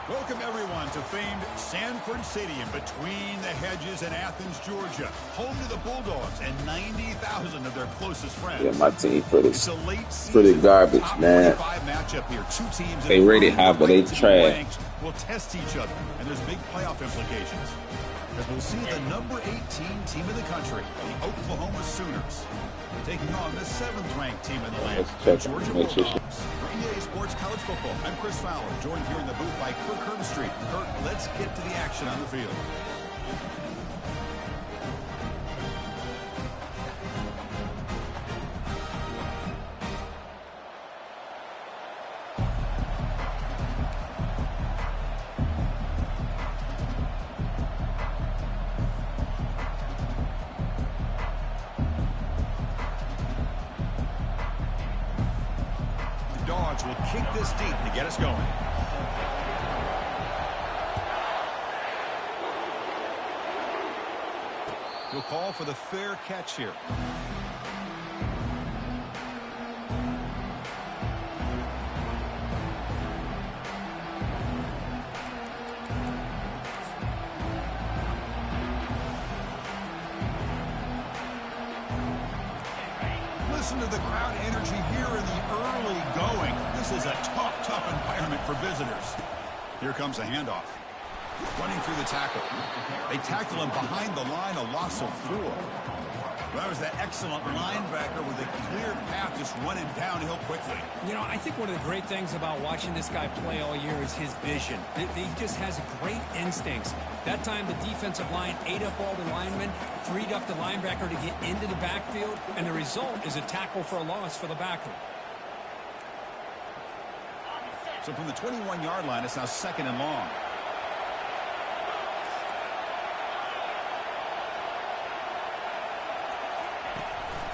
Welcome, everyone, to famed Sanford Stadium between the hedges in Athens, Georgia. Home to the Bulldogs and 90,000 of their closest friends. Yeah, my team pretty Season, garbage, man. Matchup here. Two teams they rated high, but they trash. Will test each other, and there's big playoff implications. As we'll see the number 18 team in the country, the Oklahoma Sooners, taking on the 7th-ranked team in the land, the Georgia Bulldogs. For EA Sports College Football, I'm Chris Fowler, joined here in the booth by Kirk Herbstreit. Kirk, let's get to the action on the field. Will kick this deep to get us going. We'll call for the fair catch here. Listen to the crowd energy here in the early going. This is a tough environment for visitors. Here comes a handoff. Running through the tackle. They tackle him behind the line, a loss of 4. Well, that was that excellent linebacker with a clear path just running downhill quickly. You know, I think one of the great things about watching this guy play all year is his vision. He just has great instincts. That time, the defensive line ate up all the linemen, freed up the linebacker to get into the backfield, and the result is a tackle for a loss for the backer. So from the 21-yard line, it's now 2nd and long.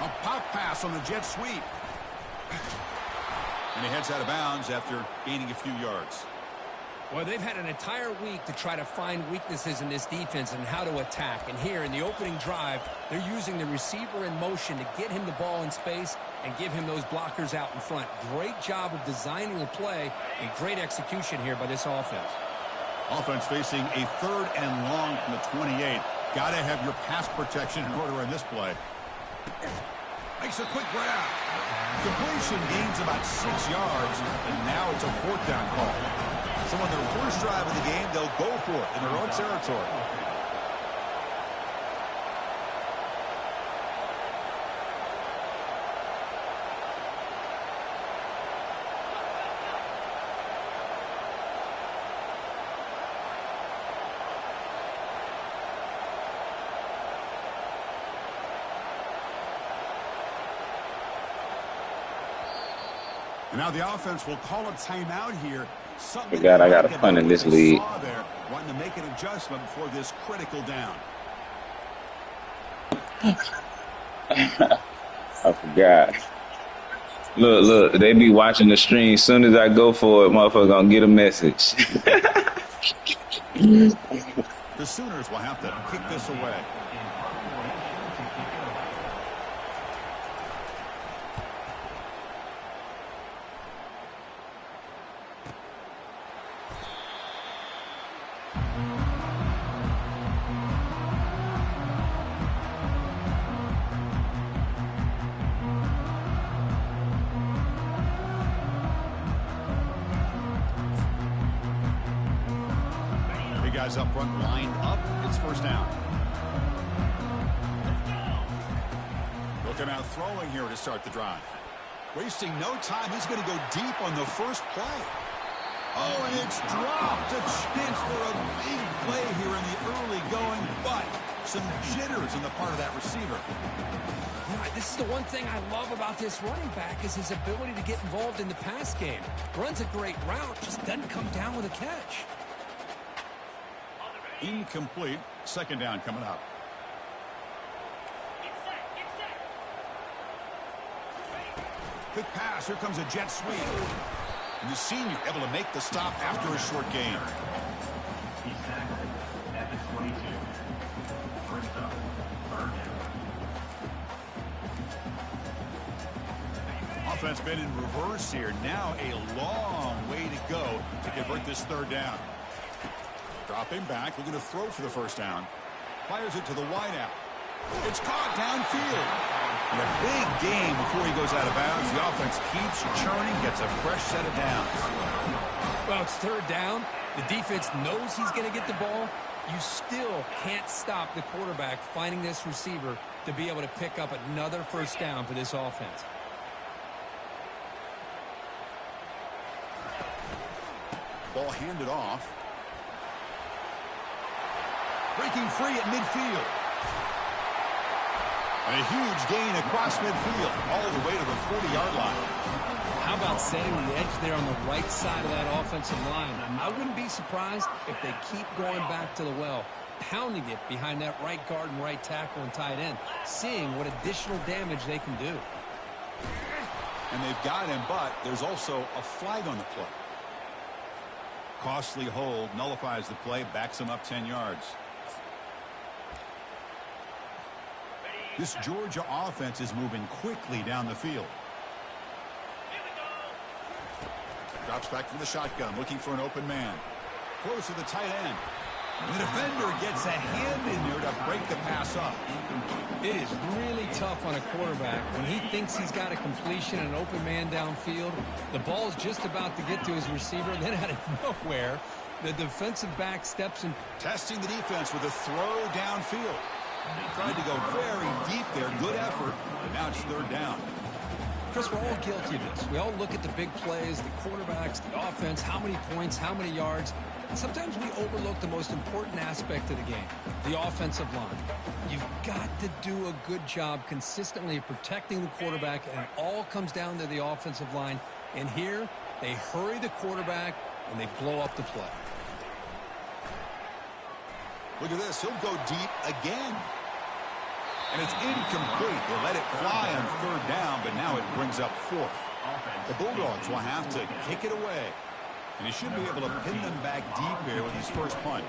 A pop pass on the jet sweep. And he heads out of bounds after gaining a few yards. Well, they've had an entire week to try to find weaknesses in this defense and how to attack. And here in the opening drive, they're using the receiver in motion to get him the ball in space and give him those blockers out in front. Great job of designing the play and great execution here by this offense. Offense facing a 3rd and long from the 28. Got to have your pass protection in order in this play. Makes a quick grab. Completion gains about 6 yards, and now it's a 4th down call. So on their first drive of the game, they'll go for it in their own territory. And now the offense will call a timeout here. I got a punt in this league. Wanting to make an adjustment before this critical down. I forgot. Look, they be watching the stream. As soon as I go for it, motherfucker gonna get a message. The Sooners will have to kick this away. Guys up front lined up. It's 1st down. Looking out throwing here to start the drive. Wasting no time. He's going to go deep on the first play. Oh, and it's dropped. A chance for a big play here in the early going, but some jitters on the part of that receiver. This is the one thing I love about this running back is his ability to get involved in the pass game. Runs a great route, just doesn't come down with a catch. Incomplete. 2nd down coming up. Quick pass. Here comes a jet sweep. And the senior able to make the stop after a short gain. Offense been in reverse here. Now a long way to go to convert this 3rd down. Dropping back, looking to throw for the first down. Fires it to the wideout. It's caught downfield. And a big gain before he goes out of bounds. The offense keeps churning, gets a fresh set of downs. Well, it's third down. The defense knows he's going to get the ball. You still can't stop the quarterback finding this receiver to be able to pick up another first down for this offense. Ball handed off. Breaking free at midfield. And a huge gain across midfield, all the way to the 40-yard line. How about setting the edge there on the right side of that offensive line? I wouldn't be surprised if they keep going back to the well, pounding it behind that right guard and right tackle and tight end, seeing what additional damage they can do. And they've got him, but there's also a flag on the play. Costly hold, nullifies the play, backs him up 10 yards. This Georgia offense is moving quickly down the field. Drops back from the shotgun, looking for an open man. Close to the tight end. And the defender gets a hand in there to break the pass up. It is really tough on a quarterback when he thinks he's got a completion and an open man downfield. The ball's just about to get to his receiver, and then out of nowhere, the defensive back steps in. Testing the defense with a throw downfield. Tried to go very deep there. Good effort. And now it's third down. Chris, we're all guilty of this. We all look at the big plays, the quarterbacks, the offense, how many points, how many yards. And sometimes we overlook the most important aspect of the game, the offensive line. You've got to do a good job consistently protecting the quarterback, and it all comes down to the offensive line. And here, they hurry the quarterback, and they blow up the play. Look at this. He'll go deep again. And it's incomplete. They let it fly on third down, but now it brings up fourth. The Bulldogs will have to kick it away. And he should be able to pin them back deep here with his first punt.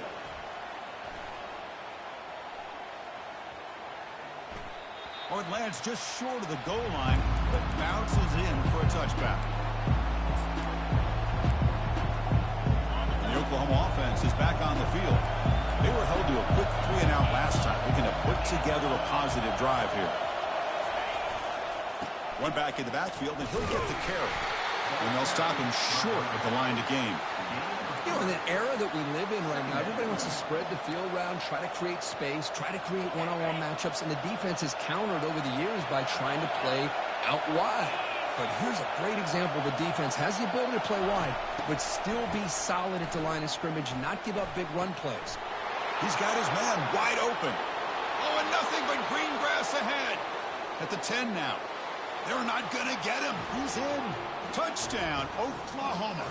Oh, it lands just short of the goal line, but bounces in for a touchback. And the Oklahoma offense is back on the field. They were held to a quick 3-and-out last time. Looking to put together a positive drive here. One back in the backfield, and he'll get the carry. And they'll stop him short of the line to gain. You know, in the era that we live in right now, everybody wants to spread the field around, try to create space, try to create one-on-one matchups, and the defense has countered over the years by trying to play out wide. But here's a great example. The defense has the ability to play wide, but still be solid at the line of scrimmage and not give up big run plays. He's got his man wide open. Oh, and nothing but green grass ahead. At the 10 now. They're not going to get him. He's in. Touchdown, Oklahoma.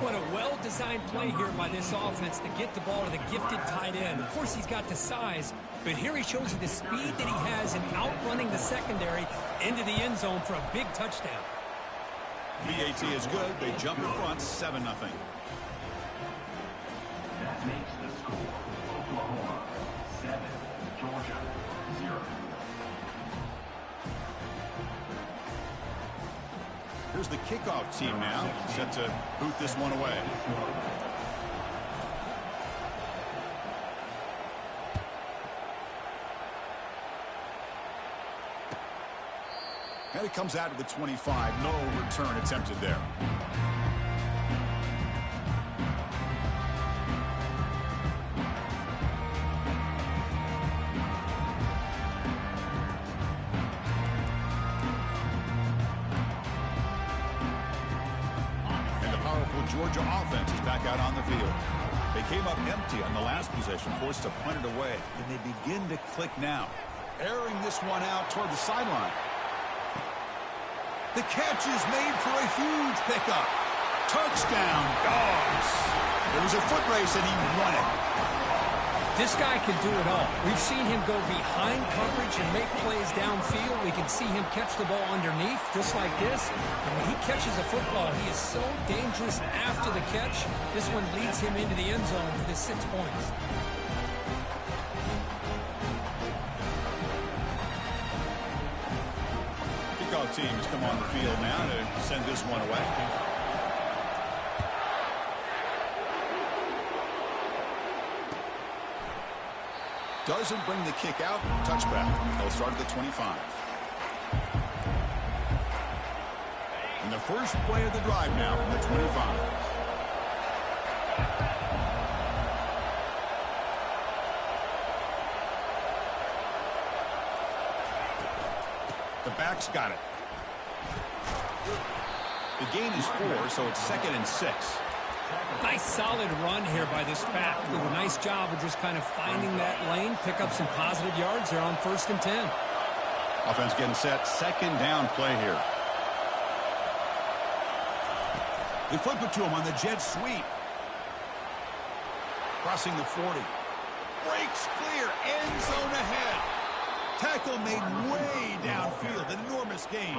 What a well-designed play here by this offense to get the ball to the gifted tight end. Of course, he's got the size, but here he shows you the speed that he has in outrunning the secondary into the end zone for a big touchdown. PAT is good. They jump in front, 7-0. That makes the score Oklahoma 7, Georgia 0. Here's the kickoff team now, set to boot this one away. And it comes out of the 25. No return attempted there. Georgia offense is back out on the field. They came up empty on the last possession, forced to punt it away. And they begin to click now. Airing this one out toward the sideline. The catch is made for a huge pickup. Touchdown, Dogs. There was a foot race and he won it. This guy can do it all. We've seen him go behind coverage and make plays downfield. We can see him catch the ball underneath, just like this. And when he catches a football, he is so dangerous after the catch. This one leads him into the end zone for the 6 points. Kickoff team has come on the field now to send this one away. Doesn't bring the kick out. Touchback. They'll start at the 25. And the first play of the drive now from the 25. The back's got it. The gain is 4, so it's 2nd and 6. Nice solid run here by this back. Did a nice job of just kind of finding that lane, pick up some positive yards there on 1st and 10. Offense getting set. 2nd down play here. They flip it to him on the jet sweep. Crossing the 40. Breaks clear. End zone ahead. Tackle made way downfield. An enormous gain.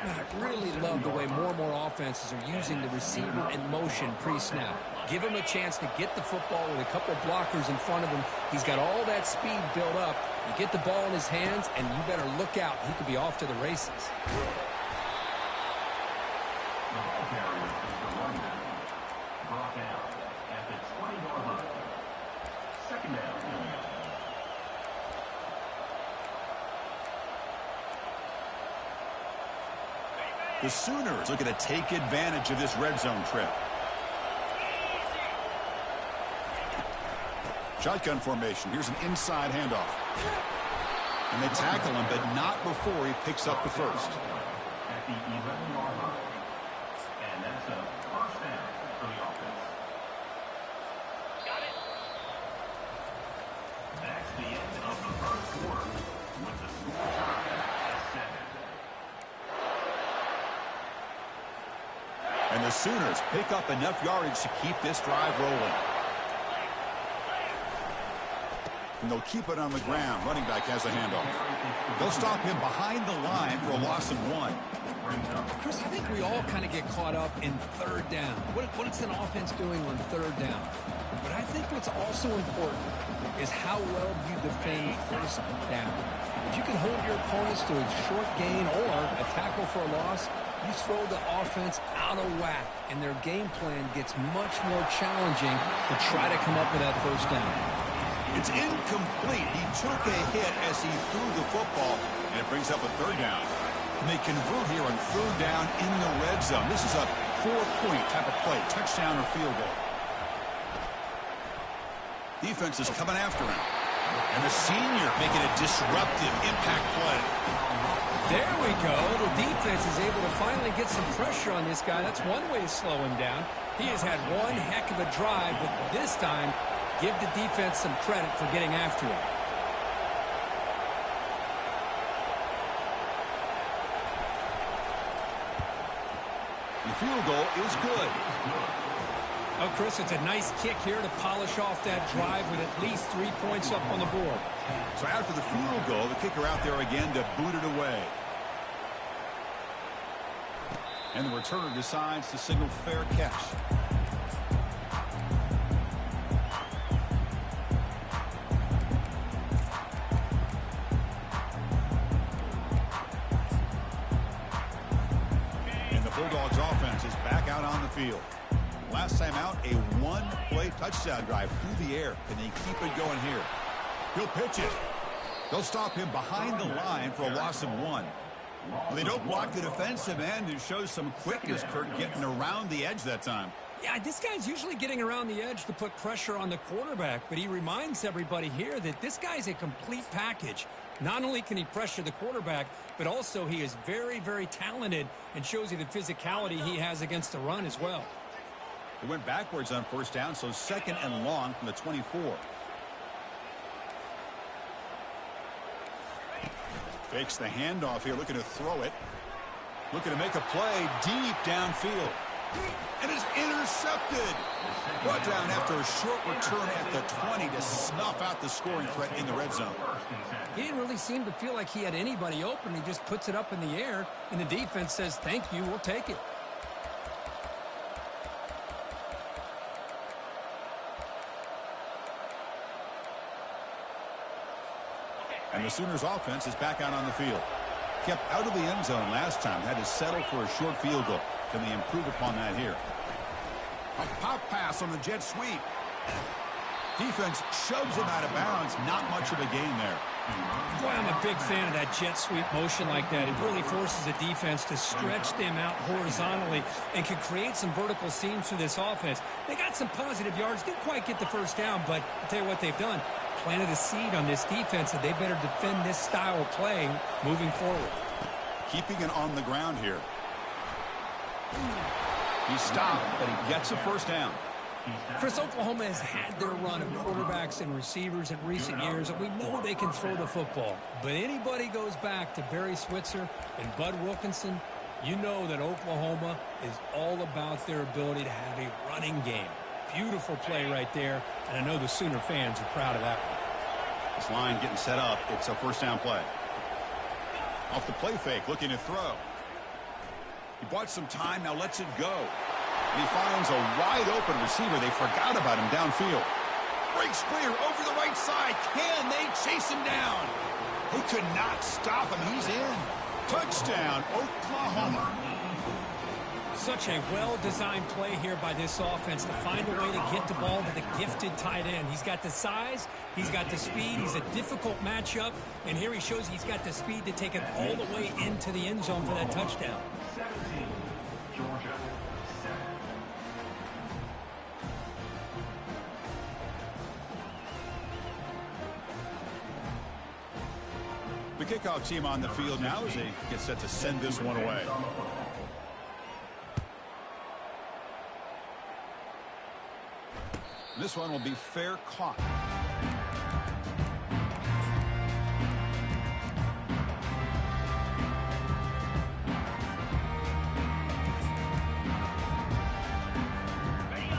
I really love the way more and more offenses are using the receiver in motion pre-snap. Give him a chance to get the football with a couple of blockers in front of him. He's got all that speed built up. You get the ball in his hands, and you better look out. He could be off to the races. Brought down at the 20-yard line. 2nd down. The Sooners looking to take advantage of this red zone trip. Shotgun formation. Here's an inside handoff. And they tackle him, but not before he picks up the first. At the 11-yard line. And that's a 1st down for the offense. Got it. That's the end of the 1st quarter with the score tied at 7. And the Sooners pick up enough yardage to keep this drive rolling. And they'll keep it on the ground. Running back has the handoff. They'll stop him behind the line for a loss of 1. Chris, I think we all kind of get caught up in 3rd down. What is an offense doing on 3rd down? But I think what's also important is how well you defend 1st down. If you can hold your opponents to a short gain or a tackle for a loss, you throw the offense out of whack, and their game plan gets much more challenging to try to come up with that 1st down. It's incomplete. He took a hit as he threw the football, and it brings up a 3rd down. And they convert here on 3rd down in the red zone. This is a 4-point type of play, touchdown or field goal. Defense is coming after him. And the senior making a disruptive impact play. There we go. The defense is able to finally get some pressure on this guy. That's one way to slow him down. He has had one heck of a drive, but this time, give the defense some credit for getting after him. The field goal is good. Oh, Chris, it's a nice kick here to polish off that drive with at least 3 points up on the board. So after the field goal, the kicker out there again to boot it away. And the returner decides to signal fair catch. And the Bulldogs offense is back out on the field. Last time out, a one-play touchdown drive through the air. Can they keep it going here? He'll pitch it. They'll stop him behind the line for a loss of 1. Well, they don't block the defensive end, who shows some quickness, Kurt, getting around the edge that time. Yeah, this guy's usually getting around the edge to put pressure on the quarterback, but he reminds everybody here that this guy's a complete package. Not only can he pressure the quarterback, but also he is very, very talented and shows you the physicality he has against the run as well. It went backwards on 1st down, so 2nd and long from the 24. Fakes the handoff here, looking to throw it. Looking to make a play deep downfield. And it's intercepted. Brought down after a short return at the 20 to snuff out the scoring threat in the red zone. He didn't really seem to feel like he had anybody open. He just puts it up in the air, and the defense says, thank you, we'll take it. And the Sooners offense is back out on the field. Kept out of the end zone last time. Had to settle for a short field goal. Can they improve upon that here? A pop pass on the jet sweep. Defense shoves him out of bounds. Not much of a gain there. Boy, I'm a big fan of that jet sweep motion like that. It really forces the defense to stretch them out horizontally and can create some vertical seams for this offense. They got some positive yards. Didn't quite get the first down, but I'll tell you what they've done. Planted a seed on this defense, and they better defend this style of play moving forward. Keeping it on the ground here. He stopped, but he gets a first down. Chris, Oklahoma has had their run of quarterbacks and receivers in recent years, and we know they can throw the football. But anybody goes back to Barry Switzer and Bud Wilkinson, you know that Oklahoma is all about their ability to have a running game. Beautiful play right there, and I know the Sooner fans are proud of that one. This line getting set up. It's a first down play. Off the play fake, looking to throw. He bought some time, now lets it go. And he finds a wide-open receiver. They forgot about him downfield. Breaks clear over the right side. Can they chase him down? They could not stop him. He's in. Touchdown, Oklahoma. Such a well-designed play here by this offense to find a way to get the ball to the gifted tight end. He's got the size. He's got the speed. He's a difficult matchup. And here he shows he's got the speed to take it all the way into the end zone for that touchdown. 17, Georgia, 7. The kickoff team on the field now as they get set to send this one away. This one will be fair caught.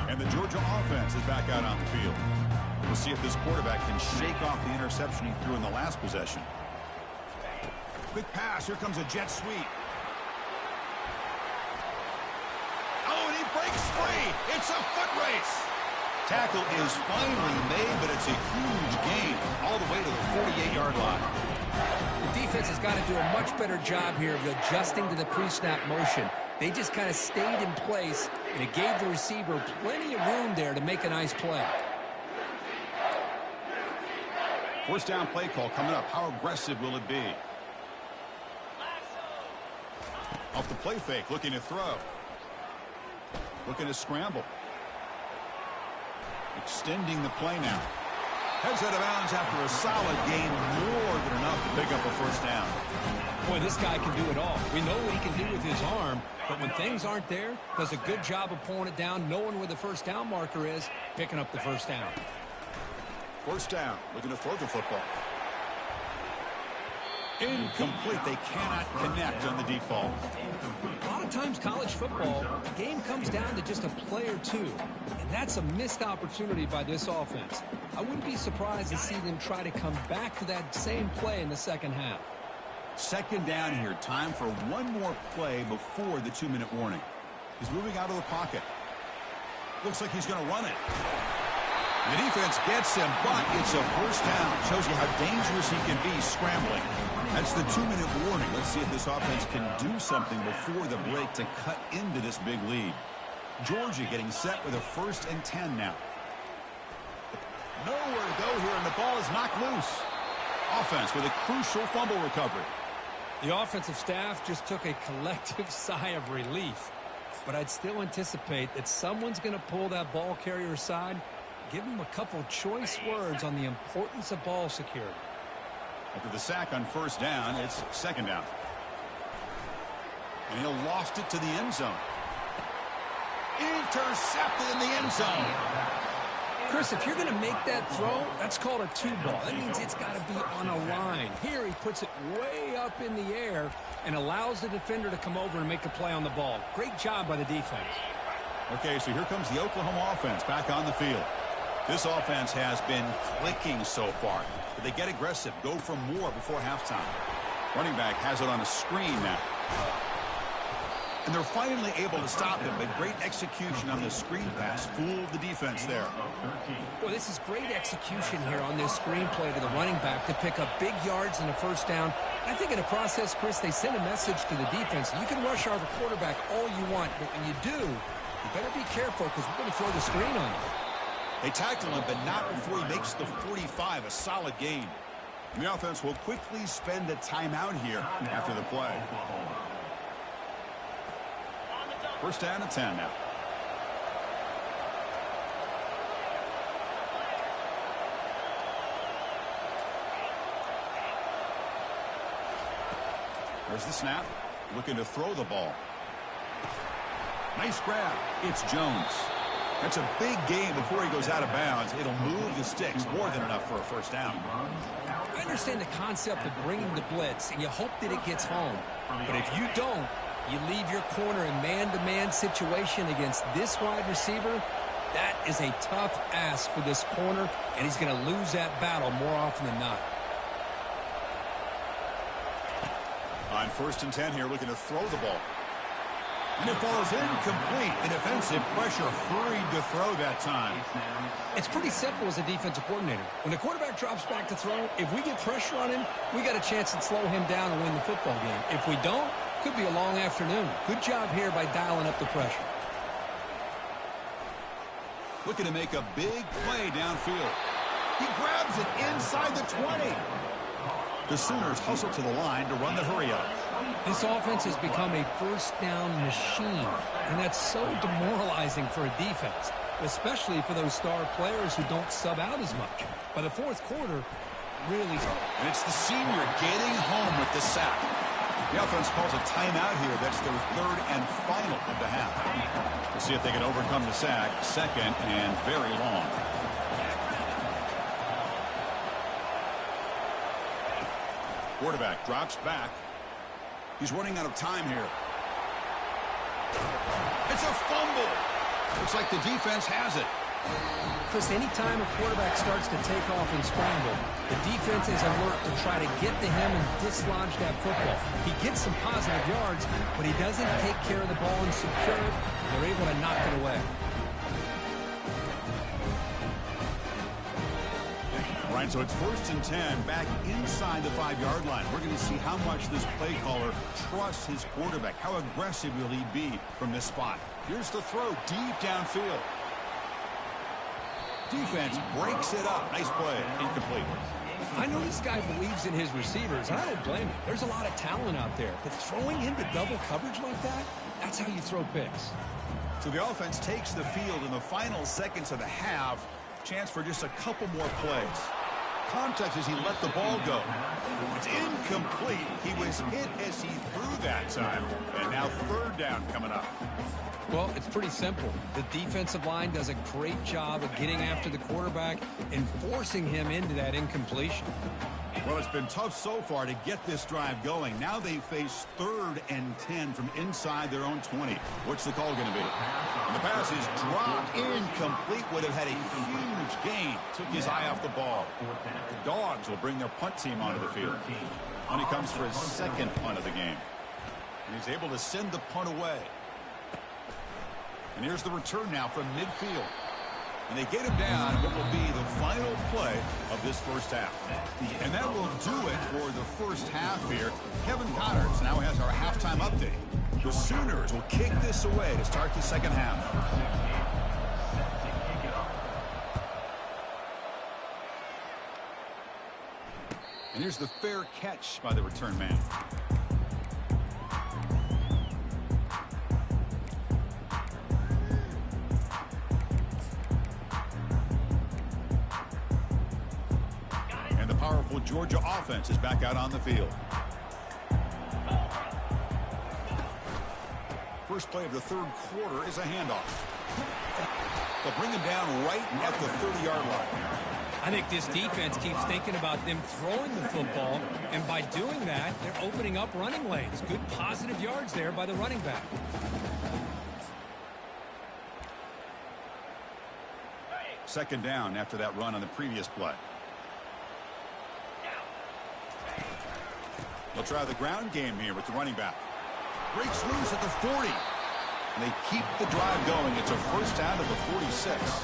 And the Georgia offense is back out on the field. We'll see if this quarterback can shake off the interception he threw in the last possession. Quick pass. Here comes a jet sweep. Oh, and he breaks free. It's a foot race. Tackle is finally made, but it's a huge gain all the way to the 48-yard line. The defense has got to do a much better job here of adjusting to the pre-snap motion. They just kind of stayed in place, and it gave the receiver plenty of room there to make a nice play. First down play call coming up. How aggressive will it be? Off the play fake, looking to throw. Looking to scramble. Extending the play now. Heads out of bounds after a solid gain, more than enough to pick up a first down. Boy, this guy can do it all. We know what he can do with his arm, but when things aren't there, does a good job of pulling it down, knowing where the first down marker is, picking up the first down. First down, looking to throw the football. Incomplete. They cannot connect on the default. A lot of times college football, the game comes down to just a play or two, and that's a missed opportunity by this offense. I wouldn't be surprised to see them try to come back to that same play in the second half. Second down here. Time for one more play before the 2-minute warning. He's moving out of the pocket. Looks like he's going to run it. The defense gets him, but it's a first down. Shows you how dangerous he can be scrambling. That's the 2-minute warning. Let's see if this offense can do something before the break to cut into this big lead. Georgia getting set with a 1st and 10 now. Nowhere to go here, and the ball is knocked loose. Offense with a crucial fumble recovery. The offensive staff just took a collective sigh of relief, but I'd still anticipate that someone's going to pull that ball carrier aside, give him a couple choice words on the importance of ball security. After the sack on first down, it's second down. And he'll loft it to the end zone. Intercepted in the end zone. Chris, if you're going to make that throw, that's called a two ball. That means it's got to be on a line. Here he puts it way up in the air and allows the defender to come over and make a play on the ball. Great job by the defense. Okay, so here comes the Oklahoma offense back on the field. This offense has been clicking so far, but they get aggressive, go for more before halftime. Running back has it on a screen now. And they're finally able to stop him, but great execution on the screen pass fooled the defense there. Well, this is great execution here on this screen play to the running back to pick up big yards and a first down. I think in the process, Chris, they send a message to the defense. You can rush our quarterback all you want, but when you do, you better be careful because we're going to throw the screen on you. They tackle him, but not before he makes the 45, a solid gain. The offense will quickly spend a timeout here after the play. First down and 10 now. There's the snap. Looking to throw the ball. Nice grab. It's Jones. That's a big gain before he goes out of bounds. It'll move the sticks more than enough for a first down. I understand the concept of bringing the blitz, and you hope that it gets home. But if you don't, you leave your corner in man-to-man situation against this wide receiver. That is a tough ask for this corner, and he's going to lose that battle more often than not. On first and 10 here, looking to throw the ball. And it falls incomplete. The defensive pressure hurried to throw that time. It's pretty simple as a defensive coordinator. When the quarterback drops back to throw, if we get pressure on him, we got a chance to slow him down and win the football game. If we don't, could be a long afternoon. Good job here by dialing up the pressure. Looking to make a big play downfield. He grabs it inside the 20. The Sooners hustle to the line to run the hurry-up. This offense has become a first-down machine, and that's so demoralizing for a defense, especially for those star players who don't sub out as much. By the fourth quarter, really. And it's the senior getting home with the sack. The offense calls a timeout here. That's their third and final of the half. We'll see if they can overcome the sack. Second and very long. Quarterback drops back. He's running out of time here. It's a fumble. Looks like the defense has it. Chris, anytime a quarterback starts to take off and scramble, the defense is alert to try to get to him and dislodge that football. He gets some positive yards, but he doesn't take care of the ball and secure it. They're able to knock it away. All right, so it's first and 10 back inside the 5-yard line. We're going to see how much this play caller trusts his quarterback. How aggressive will he be from this spot? Here's the throw deep downfield. Defense breaks it up. Nice play. Incomplete. I know this guy believes in his receivers, and I don't blame him. There's a lot of talent out there, but throwing into double coverage like that, that's how you throw picks. So the offense takes the field in the final seconds of the half. Chance for just a couple more plays. Context as he let the ball go. It's incomplete. He was hit as he threw that time. And now third down coming up. Well, it's pretty simple. The defensive line does a great job of getting after the quarterback and forcing him into that incompletion. Well, it's been tough so far to get this drive going. Now they face third and 10 from inside their own 20. What's the call going to be? And the pass is dropped incomplete. Would have had a huge gain. Took his eye off the ball. The Dogs will bring their punt team onto the field. And he comes for his second punt of the game. And he's able to send the punt away. And here's the return now from midfield. And they get him down what will be the final play of this first half. And that will do it for the first half here. Kevin Connors now has our halftime update. The Sooners will kick this away to start the second half. And here's the fair catch by the return man. Powerful Georgia offense is back out on the field. First play of the third quarter is a handoff. They'll bring him down right at the 30-yard line. I think this defense keeps thinking about them throwing the football, and by doing that, they're opening up running lanes. Good positive yards there by the running back. Second down after that run on the previous play. They'll try the ground game here with the running back. Breaks loose at the 40. And they keep the drive going. It's a first down to the 46.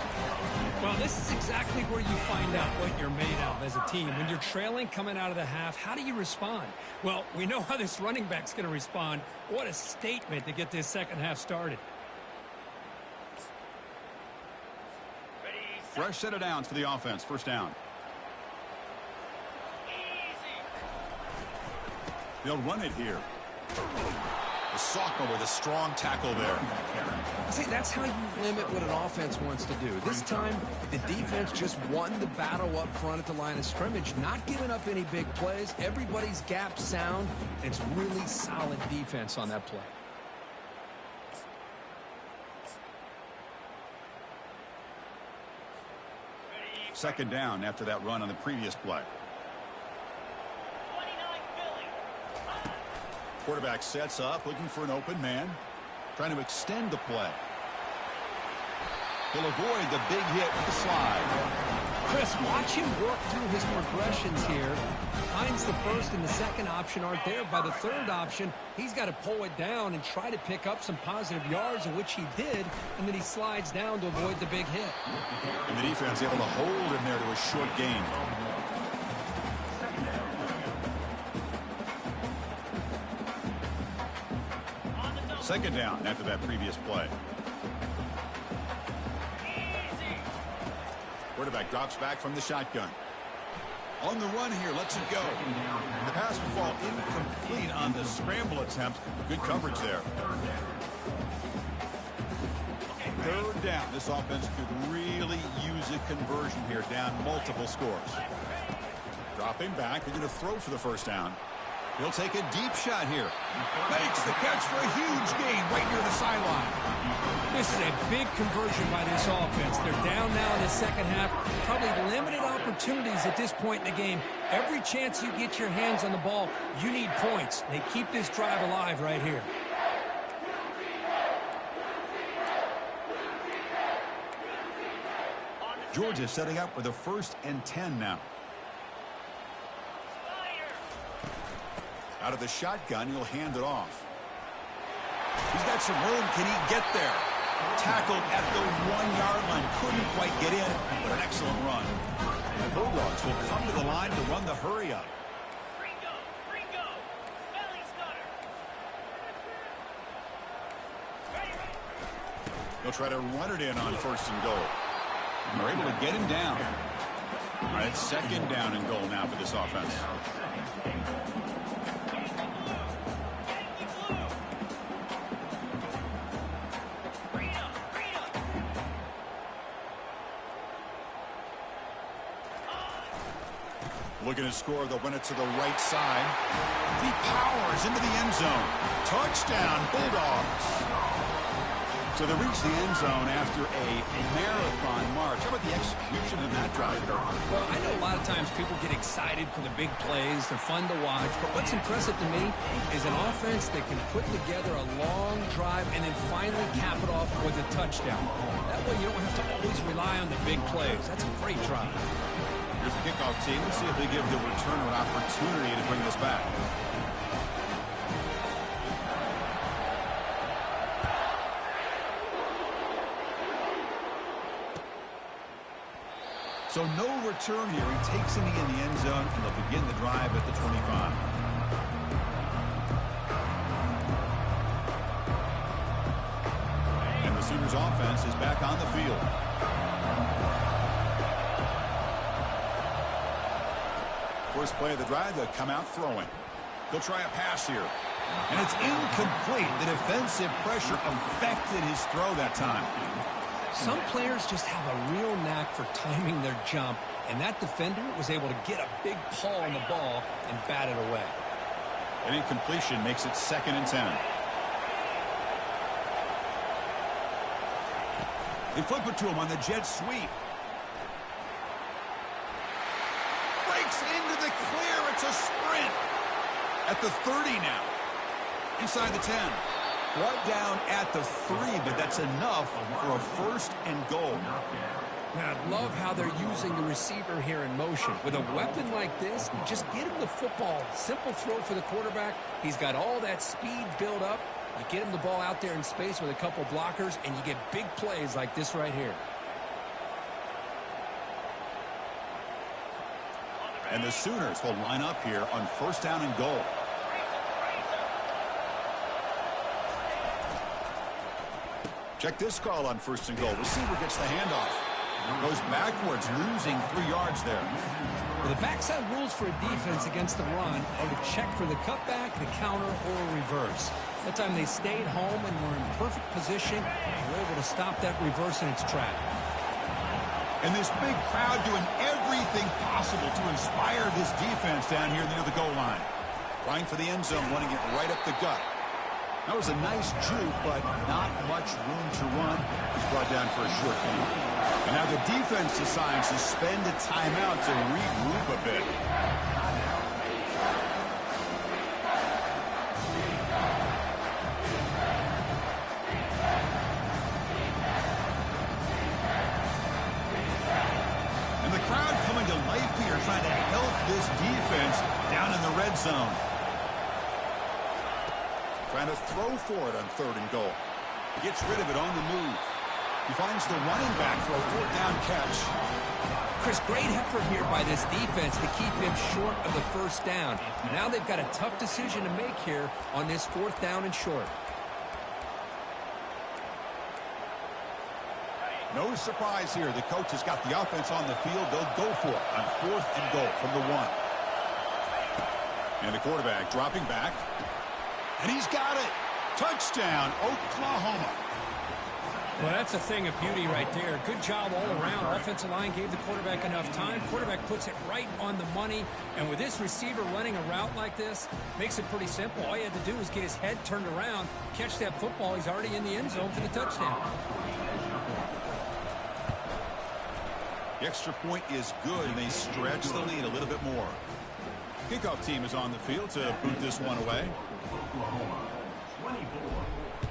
Well, this is exactly where you find out what you're made of as a team. When you're trailing coming out of the half, how do you respond? Well, we know how this running back's going to respond. What a statement to get this second half started. Fresh set of downs for the offense. First down. They'll run it here. The sophomore with a strong tackle there. See, that's how you limit what an offense wants to do. This time, the defense just won the battle up front at the line of scrimmage, not giving up any big plays. Everybody's gap sound. It's really solid defense on that play. Second down after that run on the previous play. Quarterback sets up, looking for an open man, trying to extend the play. He'll avoid the big hit with the slide. Chris, watch him work through his progressions here. Finds the first and the second option aren't there. By the third option, he's got to pull it down and try to pick up some positive yards, in which he did, and then he slides down to avoid the big hit. And the defense able to hold him there to a short gain. Second down after that previous play. Quarterback drops back from the shotgun. On the run here, lets it go. The pass will fall incomplete on the scramble attempt. Good coverage there. Third down. This offense could really use a conversion here, down multiple scores. Dropping back. They're going to throw for the first down. He'll take a deep shot here. Makes the catch for a huge gain right near the sideline. This is a big conversion by this offense. They're down now in the second half. Probably limited opportunities at this point in the game. Every chance you get your hands on the ball, you need points. They keep this drive alive right here. Georgia setting up with a 1st and 10 now. Out of the shotgun, he'll hand it off. He's got some room. Can he get there? Tackled at the 1-yard line. Couldn't quite get in, but an excellent run. The Bulldogs will come to the line to run the hurry up. They'll try to run it in on 1st and goal. And they're able to get him down. All right, 2nd down and goal now for this offense. Looking to score, they'll run it to the right side. He powers into the end zone. Touchdown, Bulldogs. So they reach the end zone after a marathon march. How about the execution in that drive? Well, I know a lot of times people get excited for the big plays. They're fun to watch. But what's impressive to me is an offense that can put together a long drive and then finally cap it off with a touchdown. That way you don't have to always rely on the big plays. That's a great drive. Here's the kickoff team. Let's see if they give the returner an opportunity to bring this back. So no return here. He takes it in the end zone, and they'll begin the drive at the 25. And the Sooners offense is back on the field. First play of the drive, they'll come out throwing. They'll try a pass here. And it's incomplete. The defensive pressure affected his throw that time. Some players just have a real knack for timing their jump, and that defender was able to get a big paw on the ball and bat it away. An incompletion makes it 2nd and 10. They flip it to him on the jet sweep. Breaks into the clear. It's a sprint. At the 30 now. Inside the 10. Brought down at the 3, but that's enough for a 1st and goal. Man, I love how they're using the receiver here in motion. With a weapon like this, you just get him the football. Simple throw for the quarterback. He's got all that speed built up. You get him the ball out there in space with a couple blockers, and you get big plays like this right here. And the Sooners will line up here on 1st down and goal. Check this call on 1st and goal. Receiver gets the handoff. Goes backwards, losing 3 yards there. Well, the backside rules for a defense against the run are to check for the cutback, the counter, or a reverse. That time they stayed home and were in perfect position and were able to stop that reverse in its track. And this big crowd doing everything possible to inspire this defense down here near the goal line. Trying for the end zone, running it right up the gut. That was a nice juke, but not much room to run. He's brought down for a short gain. And now the defense decides to spend a timeout to regroup a bit. And the crowd coming to life here, trying to help this defense down in the red zone. Trying to throw for it on 3rd and goal. Gets rid of it on the move. He finds the running back for a 4th down catch. Chris, great effort here by this defense to keep him short of the 1st down. Now they've got a tough decision to make here on this 4th down and short. No surprise here. The coach has got the offense on the field. They'll go for it on 4th and goal from the 1. And the quarterback dropping back. And he's got it. Touchdown, Oklahoma. Well, that's a thing of beauty right there. Good job all around. Offensive line gave the quarterback enough time. Quarterback puts it right on the money. And with this receiver running a route like this, makes it pretty simple. All you had to do was get his head turned around, catch that football. He's already in the end zone for the touchdown. The extra point is good, and they stretch the lead a little bit more. Kickoff team is on the field to boot this one away. Oklahoma 24,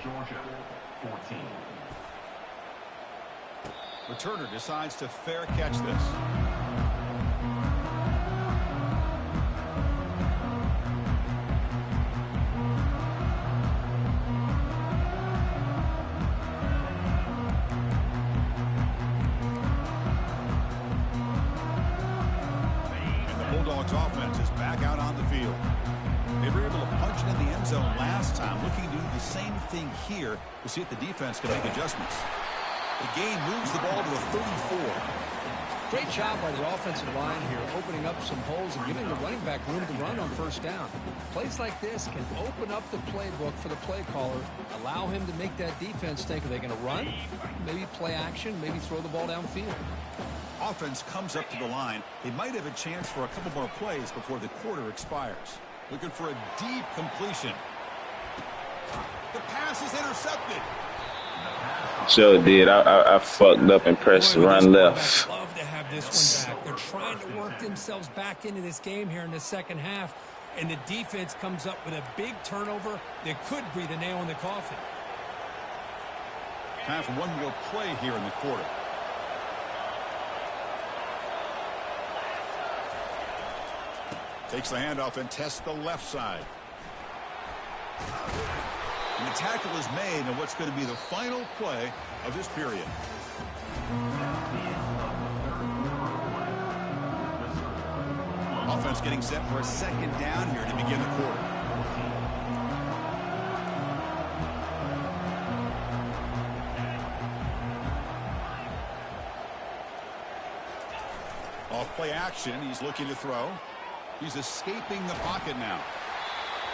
Georgia 14. Returner decides to fair catch this. And the Bulldogs offense is back out on the field. They were able to punch it in the end zone last time, looking to do the same thing here to see if the defense can make adjustments. The gain moves the ball to the 34. Great job by the offensive line here, opening up some holes and giving the running back room to run on 1st down. Plays like this can open up the playbook for the play caller, allow him to make that defense think, are they going to run? Maybe play action, maybe throw the ball downfield. Offense comes up to the line. They might have a chance for a couple more plays before the quarter expires. Looking for a deep completion. The pass is intercepted. Sure did. I fucked up and pressed run left. Love to have this one back. They're trying to work themselves back into this game here in the 2nd half, and the defense comes up with a big turnover that could be the nail in the coffin. Time for one more play here in the quarter. Takes the handoff and tests the left side. And the tackle is made on what's going to be the final play of this period. Offense getting set for a 2nd down here to begin the quarter. Off play action. He's looking to throw. He's escaping the pocket now.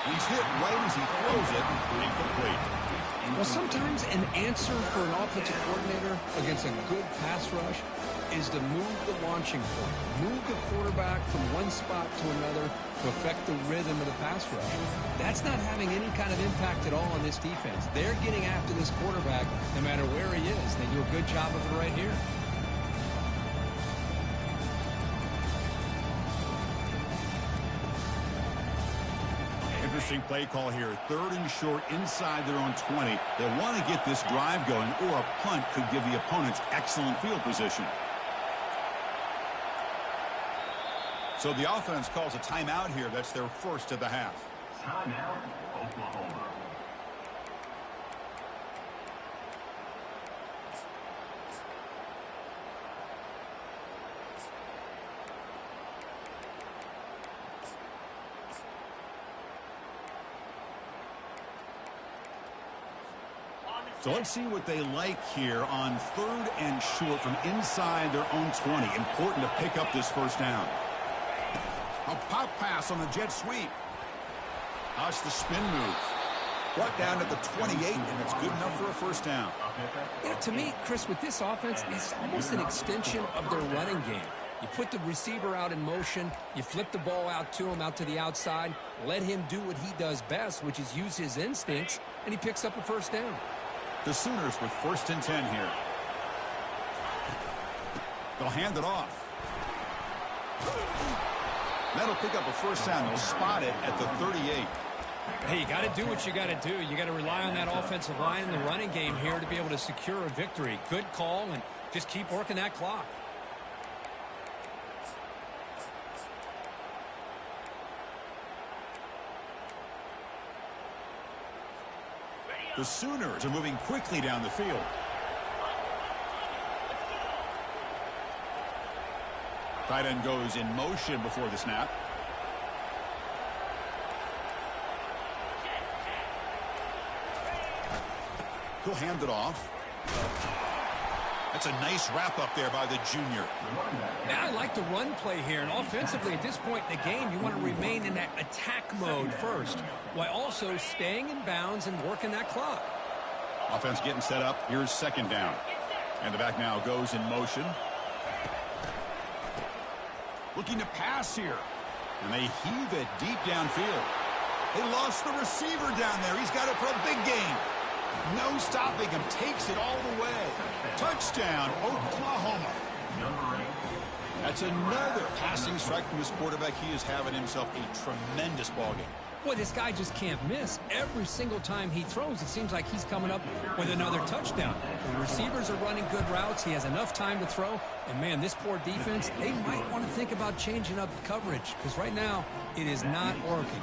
He's hit right as he throws it. Incomplete. Well, sometimes an answer for an offensive coordinator against a good pass rush is to move the launching point, move the quarterback from one spot to another to affect the rhythm of the pass rush. That's not having any kind of impact at all on this defense. They're getting after this quarterback no matter where he is. They do a good job of it right here. Interesting play call here. 3rd and short inside their own 20. They want to get this drive going, or a punt could give the opponents excellent field position. So the offense calls a timeout here. That's their 1st of the half. Timeout, Oklahoma. So let's see what they like here on 3rd and short from inside their own 20. Important to pick up this first down. A pop pass on the jet sweep. Watch the spin move. Brought down at the 28, and it's good enough for a first down. You know, to me, Chris, with this offense, it's almost an extension of their running game. You put the receiver out in motion, you flip the ball out to him, out to the outside, let him do what he does best, which is use his instincts, and he picks up a first down. The Sooners with 1st and 10 here. They'll hand it off. That'll pick up a first down. They'll spot it at the 38. Hey, you got to do what you got to do. You got to rely on that offensive line and the running game here to be able to secure a victory. Good call, and just keep working that clock. The Sooners are moving quickly down the field. Tight end goes in motion before the snap. He'll hand it off. That's a nice wrap up there by the junior. Now I like the run play here, and offensively at this point in the game, you want to remain in that attack mode first, while also staying in bounds and working that clock. Offense getting set up. Here's 2nd down. And the back now goes in motion. Looking to pass here. And they heave it deep downfield. They lost the receiver down there. He's got it for a big gain. No stopping him. Takes it all the way. Touchdown, Oklahoma. That's another passing strike from this quarterback. He is having himself a tremendous ballgame. Boy, this guy just can't miss. Every single time he throws, it seems like he's coming up with another touchdown. The receivers are running good routes. He has enough time to throw. And, man, this poor defense, they might want to think about changing up coverage because right now it is not working.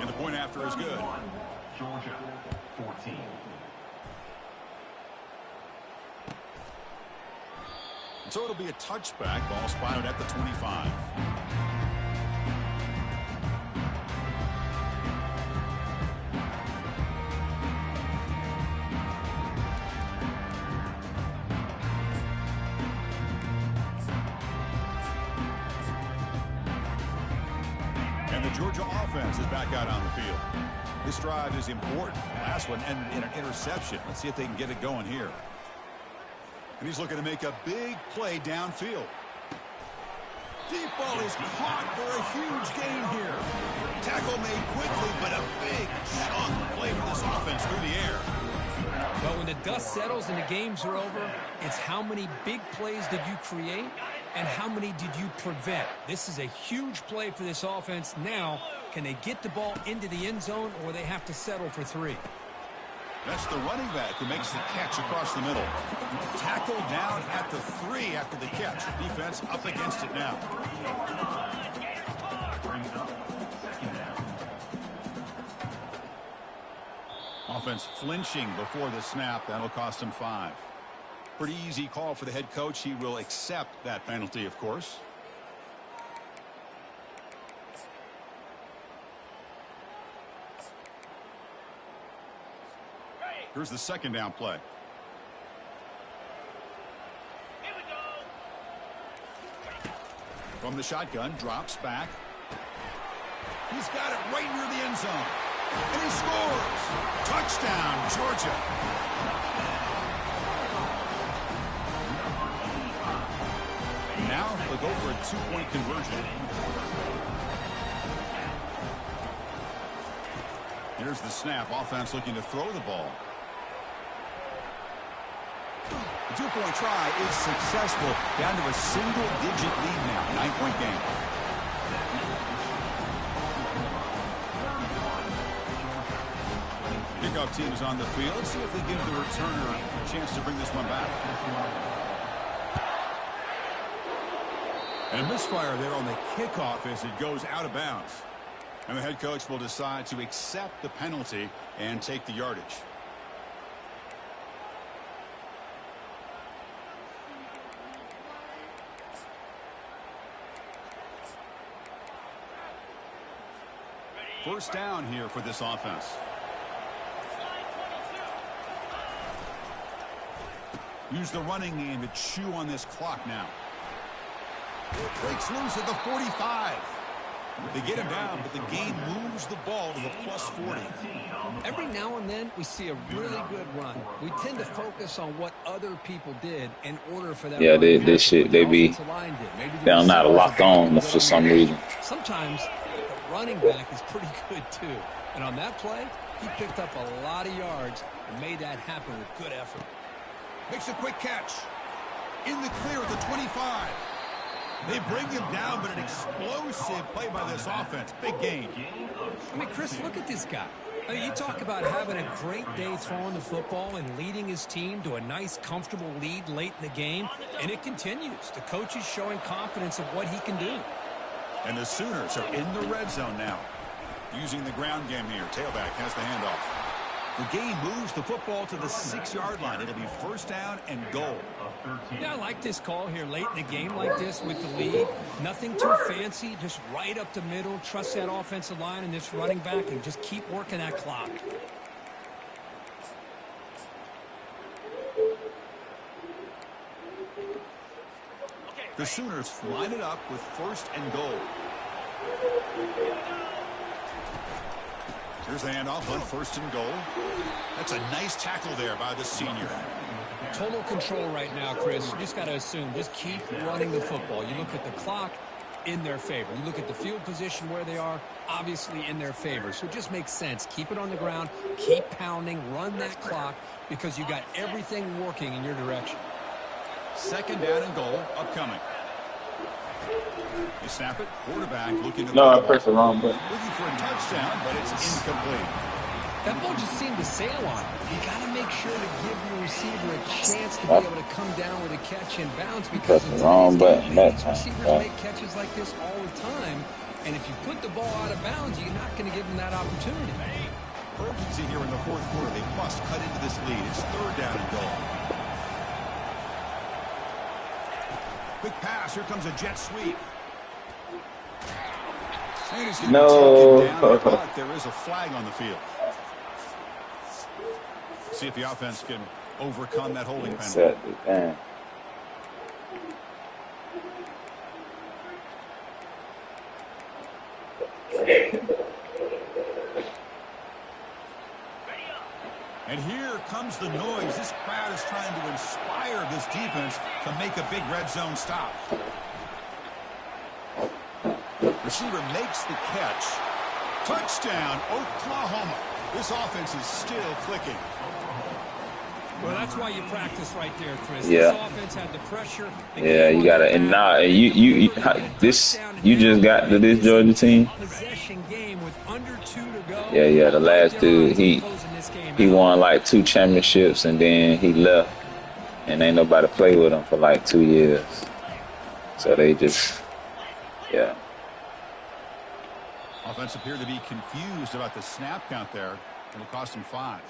And the point after is good. Georgia, 14. So it'll be a touchback. Ball spotted at the 25. And the Georgia offense is back out on the field. This drive is important. Last one ended in an interception. Let's see if they can get it going here. And he's looking to make a big play downfield. Deep ball is caught for a huge gain here. Tackle made quickly, but a big chunk play for this offense through the air. But when the dust settles and the games are over, it's how many big plays did you create and how many did you prevent. This is a huge play for this offense. Now, can they get the ball into the end zone or they have to settle for 3? That's the running back who makes the catch across the middle. Tackle down at the 3 after the catch. Defense up against it now. Offense flinching before the snap. That'll cost him 5. Pretty easy call for the head coach. He will accept that penalty, of course. Here's the 2nd down play. Here we go. From the shotgun, drops back. He's got it right near the end zone. And he scores. Touchdown, Georgia. Now they'll go for a 2-point conversion. Here's the snap. Offense looking to throw the ball. The 2-point try is successful. Down to a single-digit lead now. 9-point game. Kickoff team is on the field. Let's see if they give the returner a chance to bring this one back. And a misfire there on the kickoff as it goes out of bounds. And the head coach will decide to accept the penalty and take the yardage. First down here for this offense. Use the running game to chew on this clock now. Breaks loose at the 45. They get him down, but the game moves the ball to the plus 40. Every now and then, we see a really good run. We tend to focus on what other people did in order for that. Yeah, run to happen. this shit, they be down not locked on for some reason. Sometimes the running back is pretty good, too. And on that play, he picked up a lot of yards and made that happen with good effort. Makes a quick catch. In the clear at the 25. They bring him down, but an explosive play by this offense. Big gain. I mean, Chris, look at this guy. I mean, you talk about having a great day throwing the football and leading his team to a nice, comfortable lead late in the game, and it continues. The coach is showing confidence of what he can do. And the Sooners are in the red zone now. Using the ground game here. Tailback has the handoff. The game moves the football to the 6-yard line. It'll be first down and goal. Yeah, I like this call here late in the game like this with the lead. Nothing too fancy, just right up the middle. Trust that offensive line and this running back and just keep working that clock. The Sooners line it up with first and goal. Here's the handoff on first and goal. That's a nice tackle there by the senior. Total control right now, Chris. You just got to assume. Just keep running the football. You look at the clock, in their favor. You look at the field position where they are, obviously in their favor. So it just makes sense. Keep it on the ground. Keep pounding. Run that clock because you got everything working in your direction. Second down and goal upcoming. You snap it. Quarterback looking to I pressed the wrong button. looking for a touchdown, but it's incomplete. That ball just seemed to sail on it. You got to make sure to give your receiver a chance to be able to come down with a catch and bounce because Pressed the wrong button that time. Receivers make catches like this all the time, and if you put the ball out of bounds, you're not going to give them that opportunity. Urgency here in the fourth quarter. They must cut into this lead. It's third down and goal. Quick pass. Here comes a jet sweep. And he's going to be taken down, but there is a flag on the field. See if the offense can overcome that holding penalty. And here comes the noise. This crowd is trying to inspire this defense to make a big red zone stop. Receiver makes the catch. Touchdown, Oklahoma. This offense is still clicking. Well, that's why you practice right there, Chris. Yeah. This offense had the pressure. Yeah, you gotta, and now you just got to this Georgia team. Possession game with under 2 to go. Yeah, the last dude, he won like 2 championships and then he left, and ain't nobody play with him for like 2 years. So they just, yeah. Offense appeared to be confused about the snap count there. It'll cost him 5.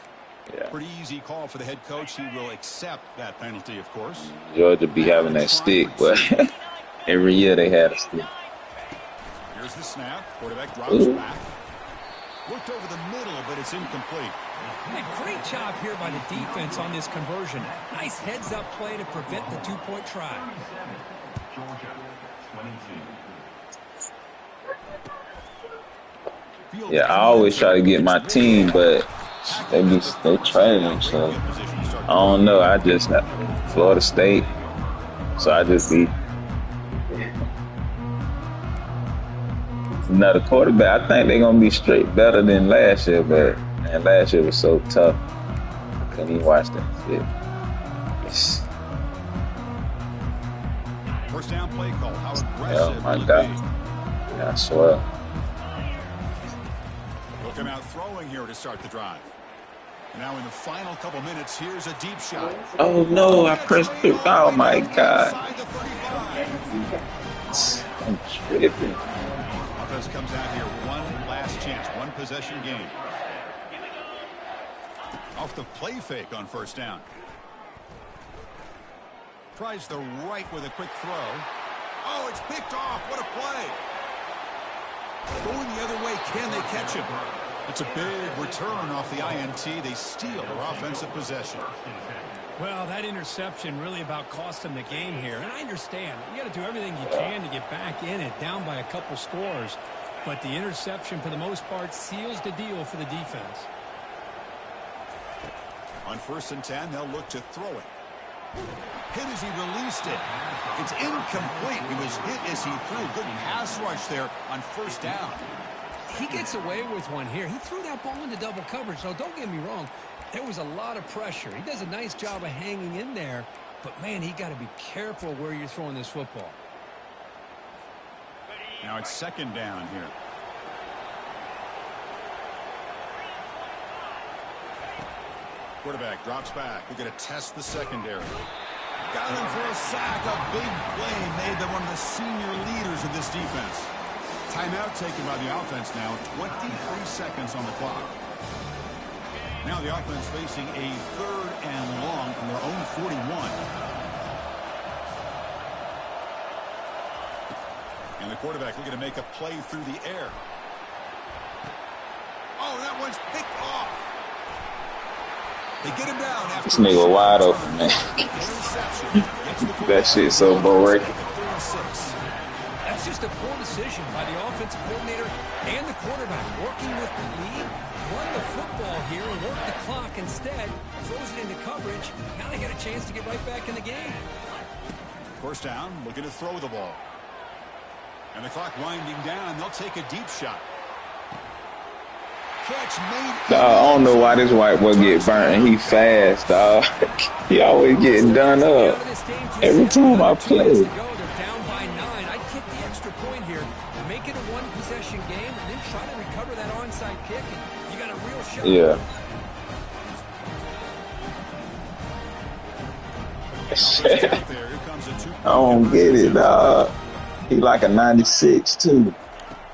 Yeah. Pretty easy call for the head coach. He will accept that penalty, of course. Georgia be having that stick, but every year they had a stick. Here's the snap. Quarterback drops back. Looked over the middle, but it's incomplete. Hey, great job here by the defense on this conversion. Nice heads-up play to prevent the 2-point try. Georgia, 22. Yeah, I always try to get my team, but they trash. So I don't know. I just Florida State, so I just be another quarterback. I think they're gonna be straight better than last year, but man, last year was so tough. I couldn't even watch that shit. First down play call. How aggressive Oh my will it God! be? Yeah, I swear. They'll come out throwing here to start the drive. Now in the final couple minutes, here's a deep shot. Oh no! I pressed through. Oh my God! I'm tripping. Offense comes out here. One last chance. One possession game. Off the play fake on first down. Tries the right with a quick throw. Oh, it's picked off. What a play. Going the other way. Can they catch him? It's a big return off the INT. They steal their offensive possession. Well, that interception really about cost them the game here. And I understand. You got to do everything you can to get back in it, down by a couple scores. But the interception, for the most part, seals the deal for the defense. On 1st and 10, they'll look to throw it. Hit as he released it. It's incomplete. He was hit as he threw. Good pass rush there on 1st down. He gets away with one here. He threw that ball into double coverage, so don't get me wrong. There was a lot of pressure. He does a nice job of hanging in there. But, man, he got to be careful where you're throwing this football. Now it's 2nd down here. Quarterback drops back. We're going to test the secondary. Got him for a sack. A big play made by one of the senior leaders of this defense. Timeout taken by the offense now. 23 seconds on the clock. Now the offense facing a 3rd and long from their own 41. And the quarterback looking to make a play through the air. Oh, that one's picked off. They get him down after this nigga wide open, man. That shit's so boring. That's just a poor decision by the offensive coordinator and the quarterback. Working with the lead, run the football here and work the clock instead. Throws it into coverage. Now they got a chance to get right back in the game. 1st down, looking to throw the ball. And the clock winding down. They'll take a deep shot. Catch made. I don't know why this white boy get burnt and he fast, dog. He always getting done up. Every time I play. They're down by 9. I'd kick the extra point here. Make it a one-possession game and then try to recover that onside kick. And you got a real shot. Yeah. I don't get it, dog. He like a 96 too.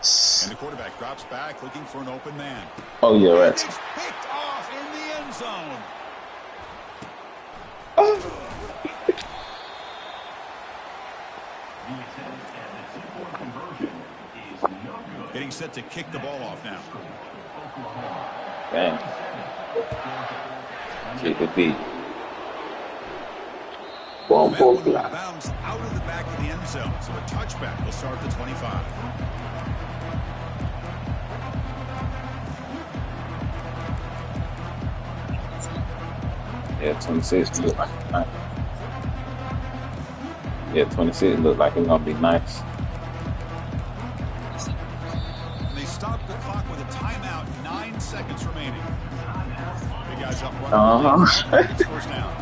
And the quarterback drops back looking for an open man. Oh yeah, right. It's picked off in the end zone. Getting set to kick the ball off now. Bang. Kick the beat. Boom, boom, block. Bounce out of the back of the end zone, so a touchback will start the 25. Yeah, 26 look like it's nice. Yeah, 26 look like it's gonna be nice. And they stop the clock with a timeout, 9 seconds remaining. Big guys up front. It's 1st down.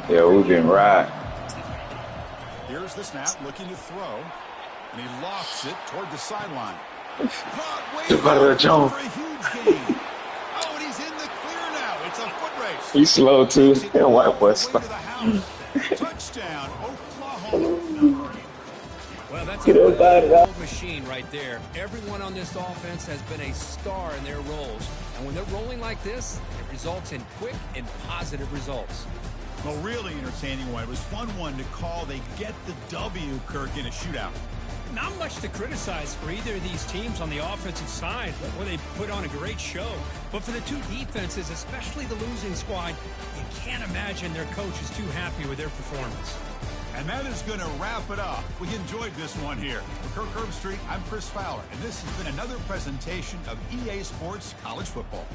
Yeah, we've been right. Here's the snap, looking to throw, and he lofts it toward the sideline. Brother Jones. For a huge gain. Oh, and he's in the clear now. It's a foot race. He's slow too. That white boy slow. Touchdown, Oklahoma. Well, that's a good machine right there. Everyone on this offense has been a star in their roles. And when they're rolling like this, it results in quick and positive results. Well, really entertaining one. It was fun one to call. They get the W, Kirk, in a shootout. Not much to criticize for either of these teams on the offensive side, where they put on a great show. But for the two defenses, especially the losing squad, you can't imagine their coach is too happy with their performance. And that is going to wrap it up. We enjoyed this one here. For Kirk Herbstreit, I'm Chris Fowler, and this has been another presentation of EA Sports College Football.